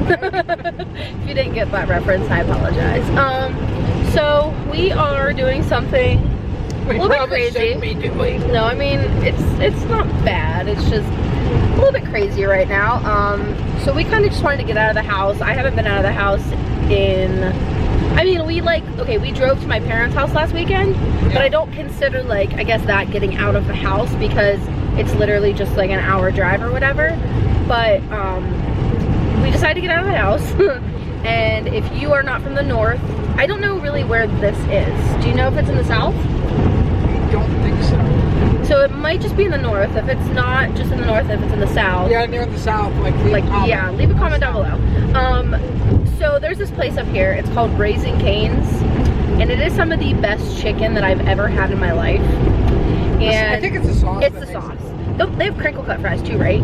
If you didn't get that reference, I apologize. So we are doing something a little bit crazy. No, I mean it's not bad. It's just a little bit crazy right now. So we kind of just wanted to get out of the house. I haven't been out of the house in, I mean, we drove to my parents' house last weekend, but I don't consider, like, I guess that getting out of the house because it's literally just like an hour drive or whatever. But we decided to get out of the house. And if you are not from the north, I don't know really where this is. Do you know if it's in the south? I don't think so. So it might just be in the north. If it's not just in the north, if it's in the south. Yeah, near the south, leave a comment. Yeah, leave a comment down below. So there's this place up here. It's called Raising Cane's, and it is some of the best chicken that I've ever had in my life. And I think it's the sauce. It's the sauce. They have crinkle cut fries too, right?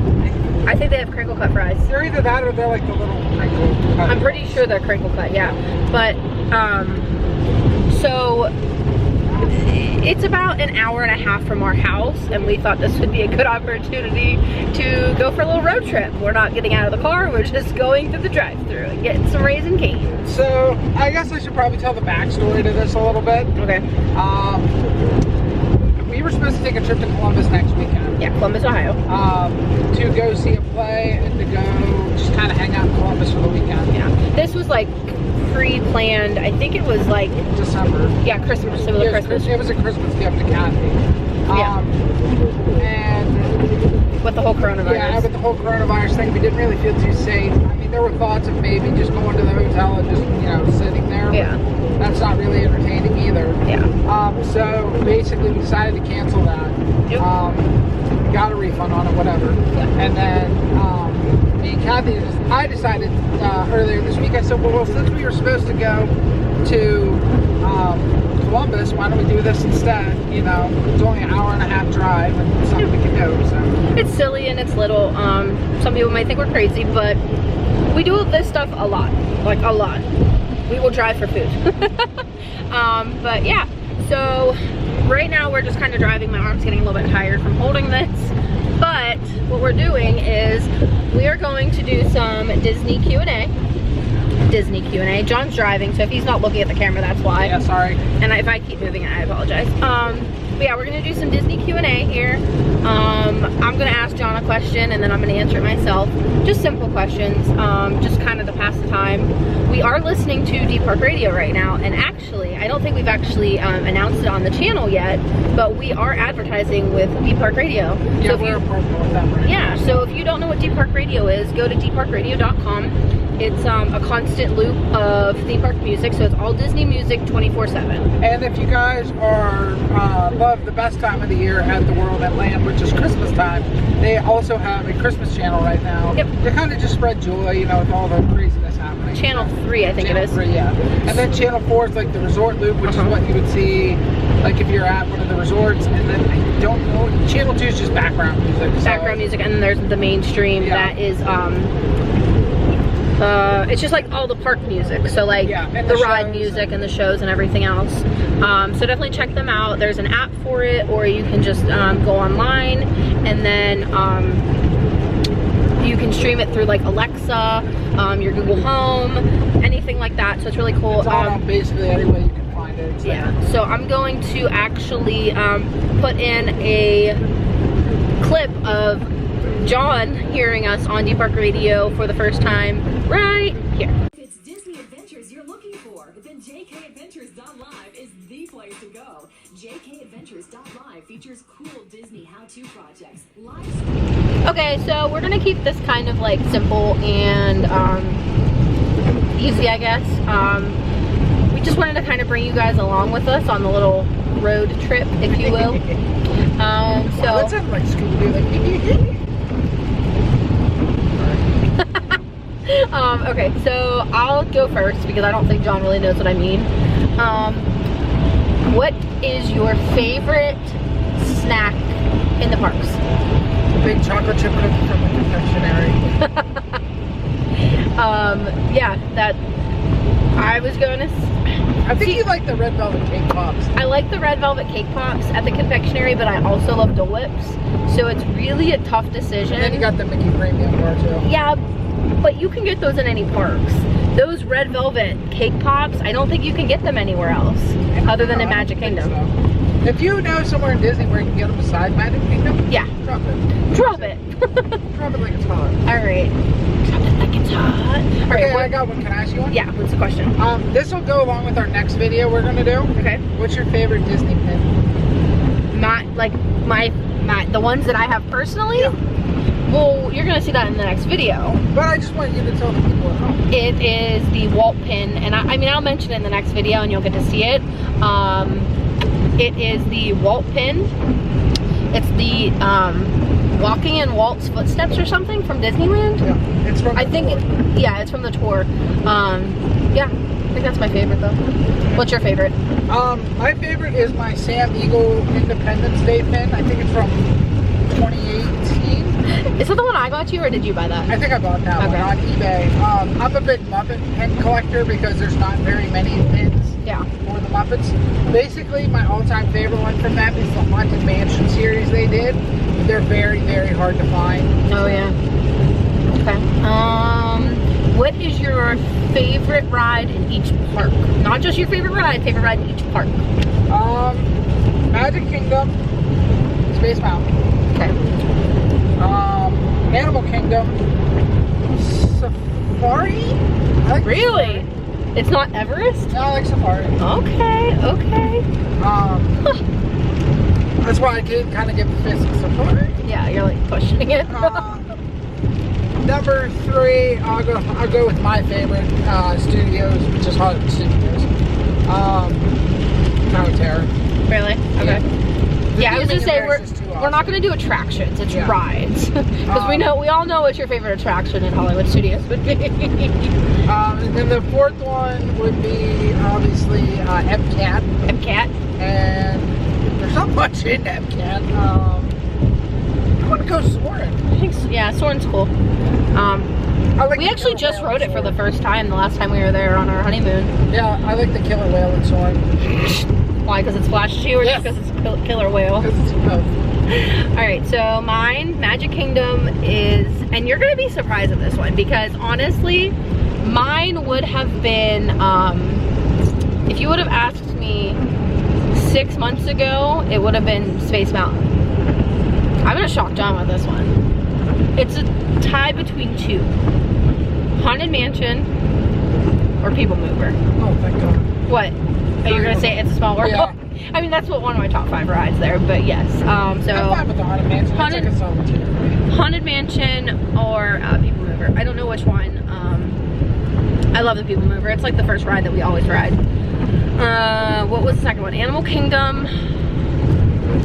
I think they have crinkle cut fries. They're either that or they're like the little crinkle cut. I'm pretty sure they're crinkle cut, yeah. But so it's about an hour and a half from our house, and we thought this would be a good opportunity to go for a little road trip. We're not getting out of the car, we're just going through the drive-thru and getting some Raising Cane's. So I guess I should probably tell the backstory to this a little bit. Okay. We were supposed to take a trip to Columbus next weekend. Yeah, Columbus, Ohio. To go see a play and to go just kind of hang out in Columbus for the weekend. Yeah. This was like pre-planned. I think it was like December. Yeah, Christmas. It was a Christmas. It was a Christmas gift to Canton. And with the whole coronavirus. Yeah, with the whole coronavirus thing, we didn't really feel too safe. I mean, there were thoughts of maybe just going to the hotel and just, sitting there. Yeah. That's not really entertaining either. Yeah. So basically we decided to cancel that. Yep. Got a refund on it, whatever. Yeah. And then me and Kathy, I decided earlier this week, I said, well, since we were supposed to go to Columbus, why don't we do this instead? It's only an hour and a half drive and it's something we can do. So it's silly and it's little. Some people might think we're crazy, but we do this stuff a lot. Like a lot. We will drive for food. But yeah, so right now we're just kind of driving. My arm's getting a little bit tired from holding this. But what we're doing is we are going to do some Disney Q&A. Disney Q&A. John's driving, so if he's not looking at the camera, that's why. Yeah, sorry. And if I keep moving, I apologize. But yeah, we're gonna do some Disney Q&A here. I'm gonna ask John a question and then I'm gonna answer it myself. Just simple questions, just kind of to pass the time. We are listening to Deep Park Radio right now, and actually, I don't think we've actually announced it on the channel yet, but we are advertising with Deep Park Radio. Yeah, so we're partnered with them right now. So if you don't know what Deep Park Radio is, go to deepparkradio.com. It's a constant loop of theme park music, so it's all Disney music 24/7. And if you guys are love the best time of the year at the World at Land, which is Christmas time, they also have a Christmas channel right now. Yep. They kind of just spread joy, with all the craziness happening. Channel 3, I think it is. Channel 3, yeah. And then Channel 4 is like the resort loop, which is what you would see like if you're at one of the resorts. And then I don't know, Channel 2 is just background music. Background music, and then there's the mainstream that is it's just like all the park music, so like the ride music and the shows and everything else. So definitely check them out. There's an app for it, or you can just go online and then you can stream it through like Alexa, your Google Home, anything like that. So it's really cool. It's all on basically any way you can find it. So. Yeah. So I'm going to actually put in a clip of John hearing us on Deep Park Radio for the first time right here. If it's Disney Adventures you're looking for, then JKAdventures.live is the place to go. JKAdventures.live features cool Disney how-to projects, live streaming. Okay, so we're gonna keep this kind of like simple and easy, I guess. We just wanted to kind of bring you guys along with us on the little road trip, if you will. So that sounds like Scooby-Doo. Okay, so I'll go first because I don't think John really knows what I mean. What is your favorite snack in the parks? Big chocolate chip cookie from the confectionery. Yeah, that I was going to I think you like the red velvet cake pops. I like the red velvet cake pops at the confectionery, but I also love Dole Whips. So it's really a tough decision. And then you got the Mickey Premium bar too. Yeah, but you can get those in any parks. Those red velvet cake pops, I don't think you can get them anywhere else other than in Magic Kingdom. So. If you know somewhere in Disney where you can get them besides Magic Kingdom, yeah, drop it. Drop it. Drop it like it's hot. All right. Drop it like it's hot. All right, Okay, I got one. Can I ask you one? Yeah, what's the question? This will go along with our next video we're gonna do. Okay. What's your favorite Disney pin? The ones that I have personally? Yeah. Well, you're gonna see that in the next video. But I just want you to tell the people at home. It is the Walt pin, and I mean, I'll mention it in the next video and you'll get to see it. It is the Walt pin. It's the Walking in Walt's Footsteps or something from Disneyland. Yeah, it's from the tour. Yeah, it's from the tour. Yeah, I think that's my favorite though. What's your favorite? My favorite is my Sam Eagle Independence Day pin. I think it's from 2018. Is it the one I got you, or did you buy that? I think I bought that one on eBay. I'm a big Muppet pin collector because there's not very many pins for the Muppets. Basically, my all-time favorite one from them is the Haunted Mansion series they did. They're very, very hard to find. Oh, yeah. Okay. What is your favorite ride in each park? Not just your favorite ride in each park. Magic Kingdom, Space Mountain. Okay. Animal Kingdom, Safari? I like Really? Safari. It's not Everest? No, I like Safari. Okay, okay. That's why I did kind of give the fist to Safari. Yeah, you're like questioning it. Number 3, I'll go with my favorite studios, which is Hollywood Studios. Tower Terror. Really? Okay. Yeah, I was gonna say awesome. we're not gonna do attractions. It's rides, because we all know what your favorite attraction in Hollywood Studios would be. And then the 4th one would be obviously MCAT. MCAT. And there's not much in MCAT. I want to go Soarin'. I think yeah, Soarin's cool. We actually just rode it for the first time the last time we were there on our honeymoon. Yeah, I like the killer whale in Soarin'. Why? Because it splashes you, or just because it's killer whale? Because it's both. Alright, so mine, Magic Kingdom is, and you're going to be surprised at this one, because honestly, mine would have been, if you would have asked me 6 months ago, it would have been Space Mountain. I'm going to shock John with this one. It's a tie between two. Haunted Mansion or People Mover. Oh, thank God. What? Are you going to say It's a Small World? Yeah. I mean, that's what one of my top 5 rides there, but yes. So I'm fine with the Haunted Mansion. It's like a solitude. Haunted Mansion or People Mover. I don't know which one. I love the People Mover. It's like the first ride that we always ride. What was the second one? Animal Kingdom.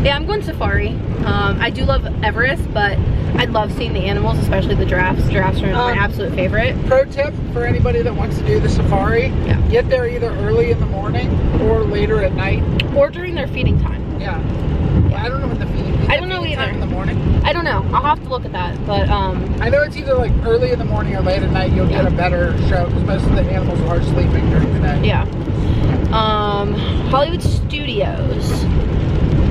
Yeah, I'm going Safari. I do love Everest, but I love seeing the animals, especially the giraffes. Giraffes are my absolute favorite. Pro tip for anybody that wants to do the safari, get there either early in the morning or later at night. Or during their feeding time. Yeah. I don't know when the feeding I don't know either. time in the morning. I don't know. I'll have to look at that, but I know it's either like early in the morning or late at night. You'll get a better show because most of the animals are sleeping during the day. Yeah. Hollywood Studios.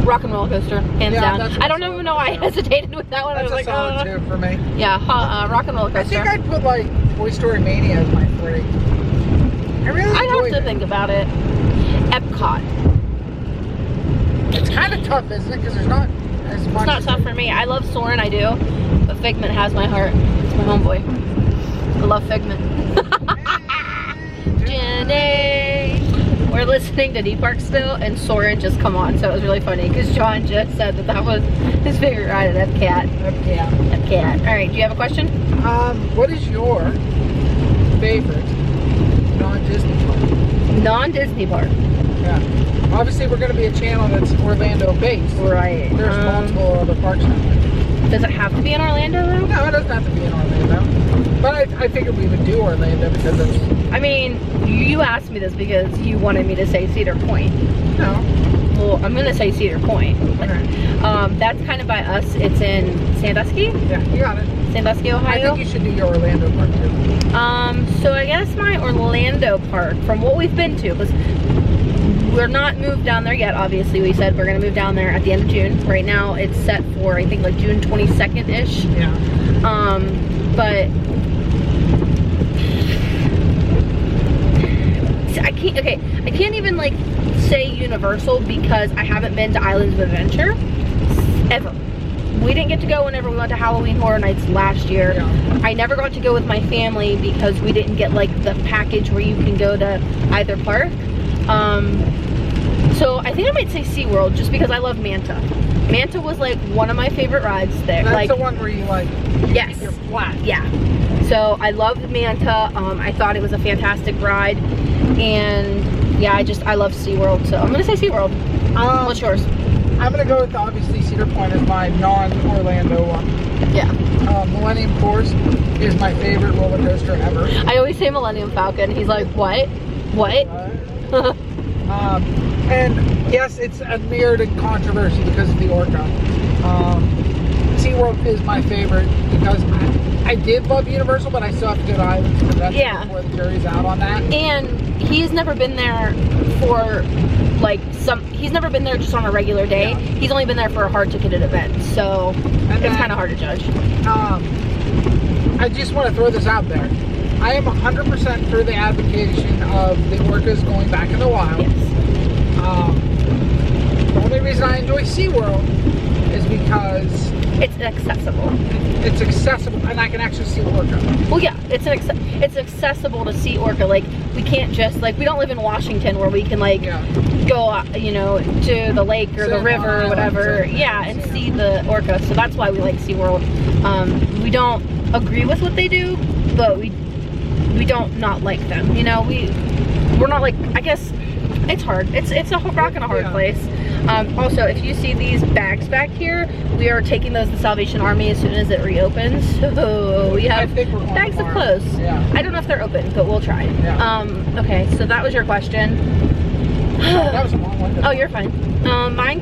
Rock and Roller Coaster, hands down. I don't even know why I hesitated with that one. That's I was like, solid too for me. Yeah, Rock and Roller Coaster. I think I'd put like Toy Story Mania as my 3. I'd have to think about it. Epcot. It's kind of tough, isn't it? Because there's not as much. It's not tough for me. I love Soarin', I do. But Figment has my heart. It's my homeboy. I love Figment. Jenny. We're listening to Deep Park still, and Soarin' just come on. So it was really funny because John just said that was his favorite ride at Epcot. Epcot. All right, do you have a question? What is your favorite non-Disney park? Non-Disney park. Yeah. Obviously, we're going to be a channel that's Orlando-based. Right. There's multiple other parks now. Does it have to be in Orlando, though? No, it doesn't have to be in Orlando. But I figured we would do Orlando because it's... I mean, you asked me this because you wanted me to say Cedar Point. No. Well, I'm going to say Cedar Point. Okay. That's kind of by us. It's in Sandusky? Yeah, you got it. Sandusky, Ohio? I think you should do your Orlando park, too. So I guess my Orlando park, from what we've been to, because we're not moved down there yet. Obviously, we said we're gonna move down there at the end of June. Right now, it's set for I think like June 22nd-ish. Yeah. But I can't even like say Universal because I haven't been to Islands of Adventure ever. We didn't get to go whenever we went to Halloween Horror Nights last year. Yeah. I never got to go with my family because we didn't get like the package where you can go to either park. So I think I might say SeaWorld just because I love Manta. Manta was like one of my favorite rides there. That's like the one where you like, yes, you're flat. yeah. So I loved Manta. I thought it was a fantastic ride, and yeah, I love SeaWorld. So I'm gonna say SeaWorld. What's yours? I'm gonna go with obviously Cedar Point as my non-Orlando one. Yeah. Millennium Force is my favorite roller coaster ever. I always say Millennium Falcon. He's like, what? What? And yes, it's a mirrored in controversy because of the orca. SeaWorld is my favorite because I did love Universal, but I still have to go to Islands of Adventure before the jury's out on that. And he's never been there for like he's never been there just on a regular day. Yeah. He's only been there for a hard ticketed event, so it's kind of hard to judge. I just want to throw this out there. I am 100% for the advocation of the orcas going back in the wild. Yes. The only reason I enjoy SeaWorld is because it's accessible. It's accessible, and I can actually see orca. Well, yeah, it's accessible to see orca. Like, we can't just, like, we don't live in Washington where we can, like, go, you know, to the lake or the river or whatever. Yeah, and see the orca. So that's why we like SeaWorld. We don't agree with what they do, but we don't not like them. You know, we're not like, I guess, it's hard. It's a rock and a hard place. Also, if you see these bags back here, we are taking those to Salvation Army as soon as it reopens. So we have bags of clothes. Yeah. I don't know if they're open, but we'll try. Yeah. Okay, so that was your question. That was a long one. Oh, you're fine. My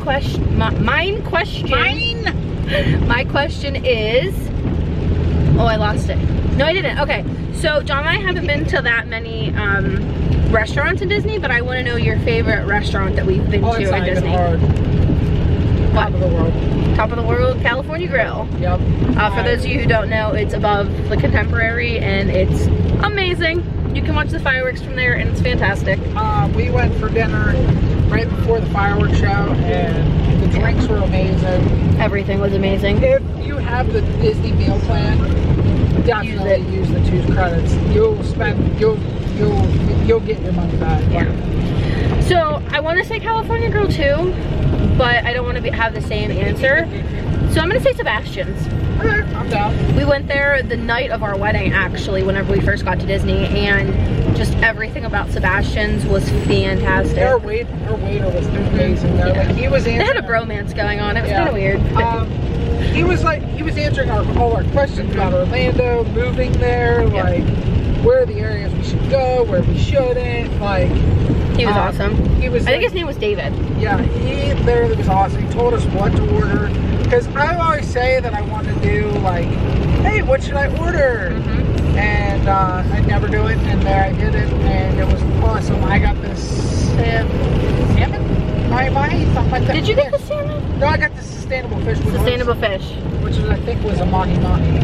question is, oh, I lost it. No, I didn't. Okay, so John and I haven't been to that many restaurants in Disney, but I want to know your favorite restaurant that we've been to in Disney. Hard. Top of the world. Top of the world, California Grill. Yep. For those of you who don't know, it's above the Contemporary, and it's amazing. You can watch the fireworks from there, and it's fantastic. We went for dinner right before the fireworks show, and the drinks were amazing. Everything was amazing. If you have the Disney meal plan, definitely use the 2 credits. You'll get your money back. Yeah. So I want to say California Grill too, but I don't want to have the same answer. So I'm gonna say Sebastian's. Okay, I'm down. We went there the night of our wedding, actually, whenever we first got to Disney, and just everything about Sebastian's was fantastic. Our waiter was amazing. Though. Like, he was they had a bromance going on. It was kind of weird. He was answering all our questions about Orlando, moving there, like where are the areas we should go, where we shouldn't. Like, he was awesome. He was. I think his name was David. Yeah, he literally was awesome. He told us what to order. Because I always say that I want to do like, hey, what should I order? And I never do it, and there I did it, and it was awesome. I got this salmon? Something like that. Did you get the salmon? No, I got the sustainable fish. Sustainable fish. Which I think was a mahi-mahi.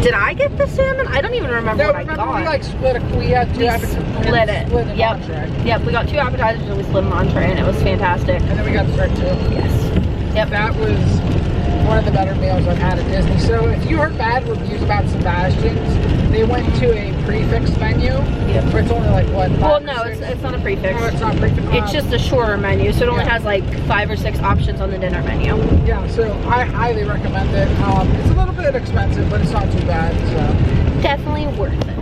Did I get the salmon? I don't even remember what I got. We like split it. We had 2 appetizers. Split it. Yep. Yep, we got 2 appetizers and we split an entree, and it was fantastic. And then we got dessert too. Yes. Yep. That was one of the better meals I've had at Disney. So if you heard bad reviews about Sebastian's, they went to a prefix menu. Yep. Where it's only like what? Well, no, it's not a prefix. No, it's not prefix. It's just a shorter menu, so it only has like 5 or 6 options on the dinner menu. Yeah, so I highly recommend it. It's a little bit expensive, but it's not too bad. So definitely worth it.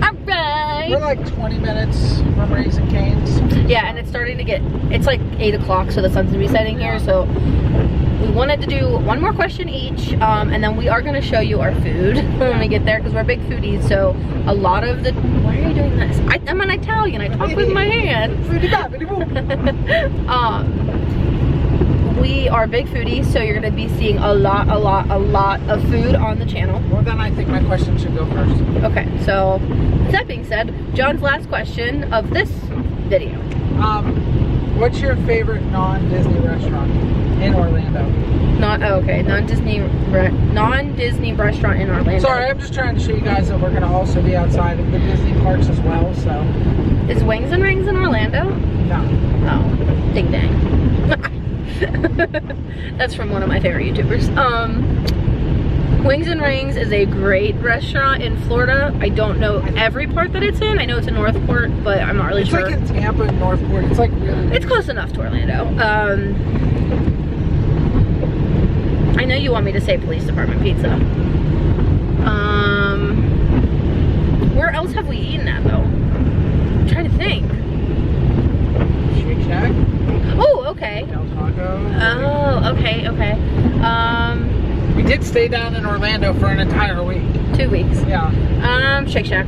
All right. We're like 20 minutes from Raising Cane's. Yeah, and it's starting to get. It's like 8 o'clock, so the sun's gonna be setting here. So we wanted to do one more question each, and then we are going to show you our food when we get there, because we're big foodies. So a lot of the, why are you doing this? I'm an Italian, I talk with my hands. We are big foodies, so you're going to be seeing a lot of food on the channel. Well, then I think my question should go first. Okay, so with that being said, John's last question of this video. What's your favorite non-Disney restaurant in Orlando? Non-Disney restaurant in Orlando. Sorry, I'm just trying to show you guys that we're going to also be outside of the Disney parks as well, so. Is Wings and Rings in Orlando? No. Oh, ding dang. That's from one of my favorite YouTubers. Wings and Rings is a great restaurant in Florida. I don't know every part that it's in. I know it's in Northport, but I'm not really sure. It's like in Tampa and Northport. It's like really... It's close enough to Orlando. I know you want me to say Police Department Pizza. Where else have we eaten at though? I'm trying to think. Shake Shack. Oh, okay. Del Taco. Oh, okay. We did stay down in Orlando for an entire week. 2 weeks. Yeah. Shake Shack.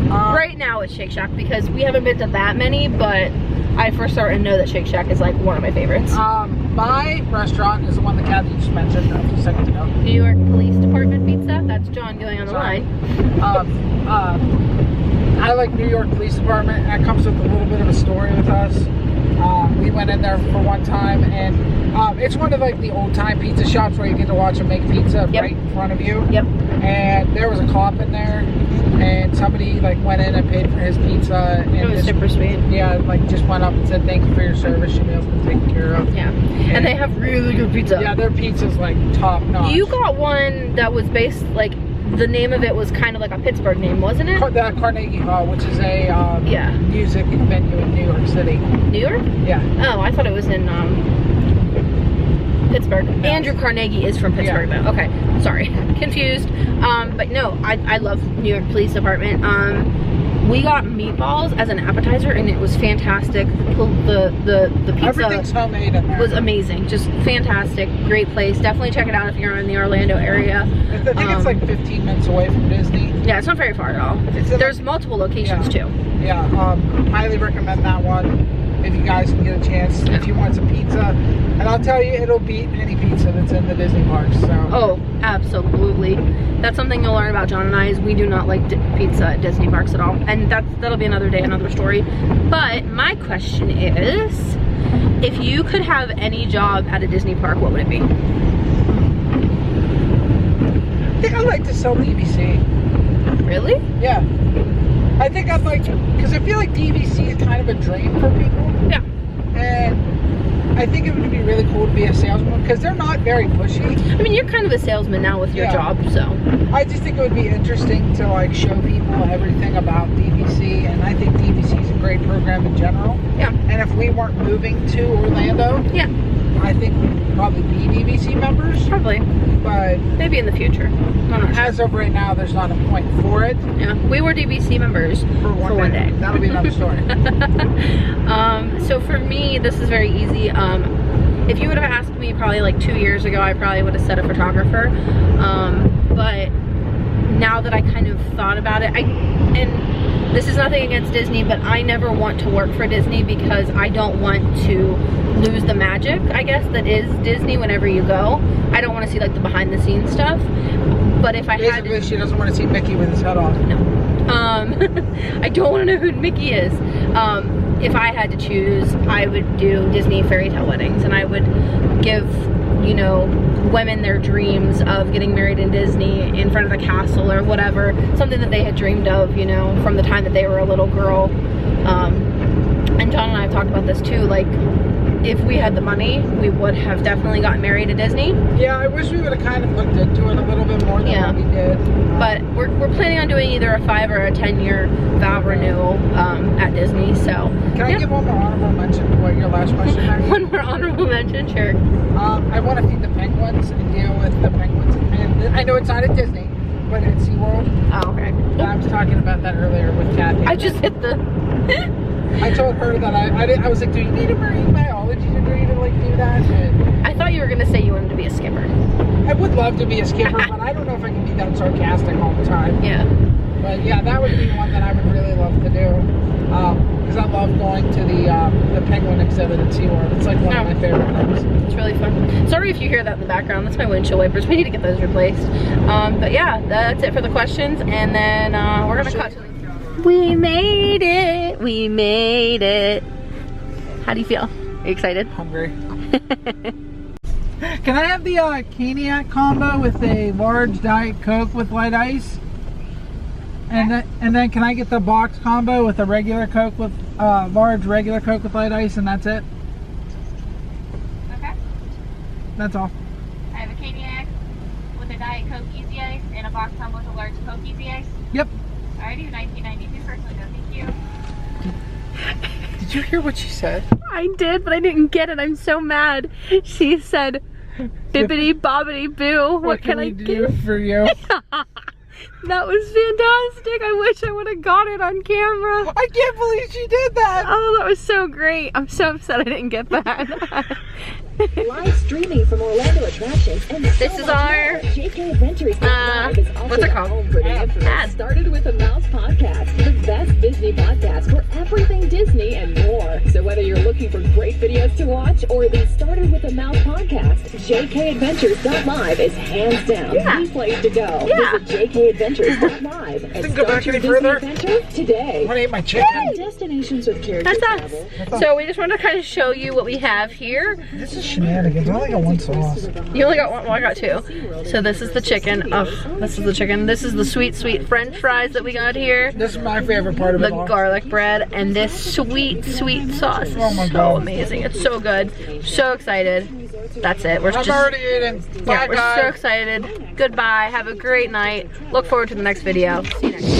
Right now it's Shake Shack because we haven't been to that many, but I for certain know that Shake Shack is like one of my favorites. My restaurant is the one that Kathy just mentioned a few seconds ago. New York Police Department Pizza. That's John going on the line. I like New York Police Department. That comes with a little bit of a story with us. We went in there for one time, and it's one of like the old time pizza shops where you get to watch them make pizza right in front of you. Yep. And there was a cop in there, and somebody like went in and paid for his pizza. And It was super sweet. Yeah, like just went up and said thank you for your service. Your meal's been taken care of. Yeah. And they have really good pizza. Yeah, their pizza's like top notch. You got one that was based like the name of it was kind of like a Pittsburgh name, wasn't it? The Carnegie Hall, which is a music venue in New York City. New York? Yeah. Oh, I thought it was in Pittsburgh. No. Andrew Carnegie is from Pittsburgh though. Okay, sorry, confused. But no, I love New York Police Department. We got meatballs as an appetizer and it was fantastic. The pizza Everything's homemade in there. was amazing, just fantastic, great place. Definitely check it out if you're in the Orlando area. I think it's like 15 minutes away from Disney. Yeah, it's not very far at all. There's multiple locations too. Yeah, highly recommend that one if you guys can get a chance. If you want some pizza, and I'll tell you, it'll beat any pizza that's in the Disney parks. So. Oh, absolutely. That's something you'll learn about John and I is we do not like pizza at Disney parks at all, and that'll be another day, another story. But my question is, if you could have any job at a Disney park, what would it be? I think I'd like to sell DVC. Really? Yeah. I think I'd like to, because I feel like DVC is kind of a dream for people. Yeah. And I think it would be really cool to be a salesman because they're not very pushy. I mean, you're kind of a salesman now with your job, so. I just think it would be interesting to like show people everything about DVC, and I think DVC is a great program in general. Yeah. And if we weren't moving to Orlando, yeah, I think we'd probably be DVC members. Probably. But maybe in the future. As of right now, there's not a point for it. Yeah, we were DVC members for one day. That'll be another story. So for me, this is very easy. If you would have asked me probably like 2 years ago, I probably would have said a photographer. But now that I kind of thought about it, and this is nothing against Disney, but I never want to work for Disney because I don't want to lose the magic, I guess, that is Disney whenever you go. I don't want to see like the behind the scenes stuff. But if I had to, she doesn't want to see Mickey with his head off. No. I don't want to know who Mickey is. If I had to choose, I would do Disney fairy tale weddings, and I would give, you know, women their dreams of getting married in Disney in front of the castle or whatever, something that they had dreamed of, you know, from the time that they were a little girl. And John and I have talked about this too, like, if we had the money, we would have definitely gotten married at Disney. Yeah, I wish we would have kind of looked into it a little bit more than what we did. But we're planning on doing either a 5 or a 10-year vow renewal at Disney, so. Can I give one more honorable mention? What, your last question, Mary? One more honorable mention, sure. I want to feed the penguins and deal with the penguins. And I know it's not at Disney, but at SeaWorld. Oh, okay. I was talking about that earlier with Kathy. I just hit the... I told her that I was like, do you need a marine biology degree to like do that? And I thought you were going to say you wanted to be a skipper. I would love to be a skipper, but I don't know if I can be that sarcastic all the time. Yeah. But yeah, that would be one that I would really love to do. Because I love going to the penguin exhibit at SeaWorld. It's like one of my favorite things. It's really fun. Sorry if you hear that in the background. That's my windshield wipers. We need to get those replaced. But yeah, that's it for the questions. And then we're going to cut. We made it. We made it. How do you feel? Are you excited? Hungry. Can I have the Caniac combo with a large Diet Coke with light ice? And then can I get the box combo with a regular Coke with large regular Coke with light ice, and that's it? Okay. That's all. I have a Caniac with a Diet Coke Easy Ice and a box combo with a large Coke Easy Ice. Yep. Alrighty, 1992 personally, no thank you. Did you hear what she said? I did, but I didn't get it. I'm so mad. She said, bibbity bobbity boo. What can I do for you? That was fantastic. I wish I would have got it on camera. I can't believe she did that. Oh, that was so great. I'm so upset I didn't get that. Live streaming from Orlando attractions and This is our, JK Adventures Live is also what's it called? home for the infamous Ad. Started with a Mouse podcast, the best Disney podcast for everything Disney and more. So whether you're looking for great videos to watch or the Started with a Mouse podcast, JKAdventures.live is hands down the place to go. Yeah. Visit JKAdventures.live and go back start your any Disney further. adventure today. I want to eat my chicken. Destinations with character that's travel. us. So we just wanted to kind of show you what we have here. This is shenanigans. I only got one sauce. You only got one, well I got two. So this is the chicken. Oh, this is the chicken. This is the sweet, sweet French fries that we got here. This is my favorite part of it The all. garlic bread and this sweet, sweet sauce. Oh my So God. amazing. It's so good. So excited. That's it. We're I'm just already eating. Bye, yeah, we're guys. so excited. Goodbye. Have a great night. Look forward to the next video. See you next time.